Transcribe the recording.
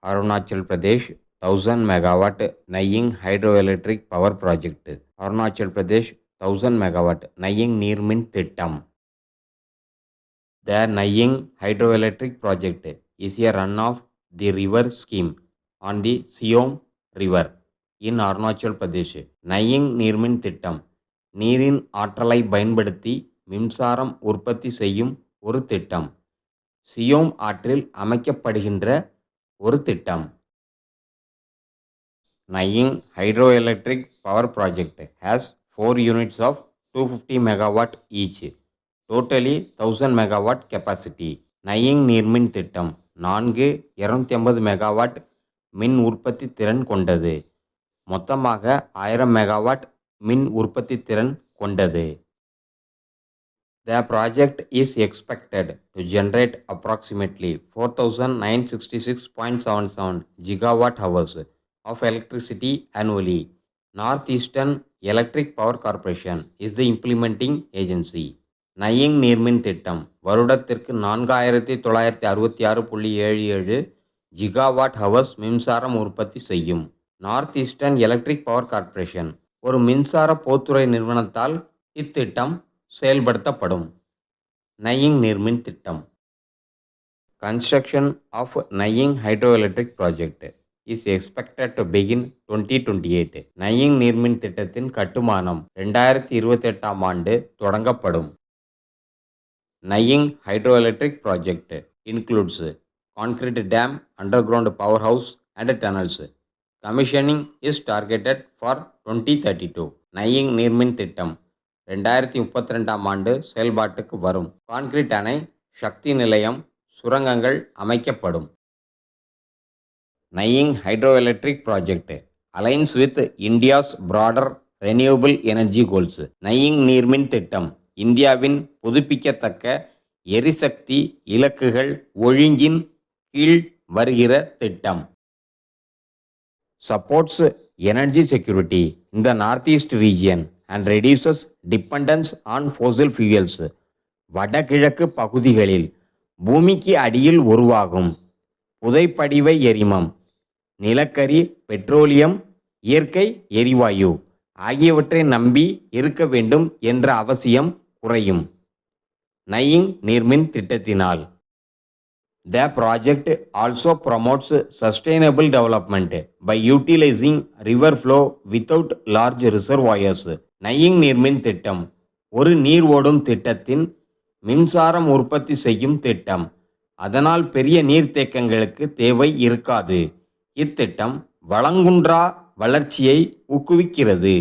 Arunachal Pradesh 1000 megawatt Naying hydroelectric power project. Arunachal Pradesh 1000 megawatt Naying நீர்மின் திட்டம். The Naying hydroelectric project is a run of the river scheme on the Siom river in Arunachal Pradesh. Naying நீர்மின் திட்டம் நீரின் ஆற்றலை பயன்படுத்தி மின்சாரம் உற்பத்தி செய்யும் ஒரு திட்டம். சியோம் ஆற்றில் அமைக்கப்படுகின்ற ஒரு திட்டம். Naying hydroelectric power project has 4 units of 250 megawatt each. Totally 1000 megawatt capacity. Naying நீர்மின் திட்டம் 250 மெகாவாட் மின் உற்பத்தி திறன் கொண்டது. மொத்தமாக 1000 மெகாவாட் மின் உற்பத்தி திறன் கொண்டது. The project is expected to generate approximately 4966.77 gigawatt hours of electricity annually. Northeastern Electric Power Corporation is the implementing agency. Naying நீர்மின் திட்டம் வருடத்திற்கு 4966.77 ஜிகாவாட் ஹவர்ஸ் மின்சாரம் உற்பத்தி செய்யும். North eastern electric power corporation ஒரு மின்சார போத்துறை நிறுவனத்தால் இத்திட்டம் செயல்படுத்தப்படும். நயிங் நீர்மின் திட்டம். Construction of Naying hydroelectric project is expected to begin 2028. Naying நீர்மின் திட்டத்தின் கட்டுமானம் 2028ஆம் ஆண்டு தொடங்கப்படும். Naying hydroelectric project includes concrete dam, underground power house and tunnels. Commissioning is targeted for 2032. Naying நீர்மின் திட்டம் 2032ஆம் ஆண்டு செயல்பாட்டுக்கு வரும். கான்கிரீட் அணை, சக்தி நிலையம், சுரங்கங்கள் அமைக்கப்படும். Naying hydroelectric project aligns with India's broader renewable energy goals. Naying நீர்மின் திட்டம் இந்தியாவின் புதுப்பிக்கத்தக்க எரிசக்தி இலக்குகள் ஒழுங்கின் கீழ் வருகிற திட்டம். Supports energy security in the northeast region and reduces dependence on fossil fuels. வடகிழக்கு பகுதிகளில் பூமிக்கு அடியில் உருவாகும் புதைப்படிவ எரிமம், நிலக்கரி, பெட்ரோலியம், இயற்கை எரிவாயு ஆகியவற்றை நம்பி இருக்க வேண்டும் என்ற அவசியம் குறையும். நயிங் நீர்மின் திட்டத்தினால். The project also promotes sustainable development by utilizing river flow without large reservoirs. நயிங் நீர்மின் திட்டம் ஒரு நீர் ஓடும் திட்டத்தின் மின்சாரம் உற்பத்தி செய்யும் திட்டம். அதனால் பெரிய நீர்த்தேக்கங்களுக்கு தேவை இருக்காது. இத்திட்டம் வளங்குன்றா வளர்ச்சியை ஊக்குவிக்கிறது.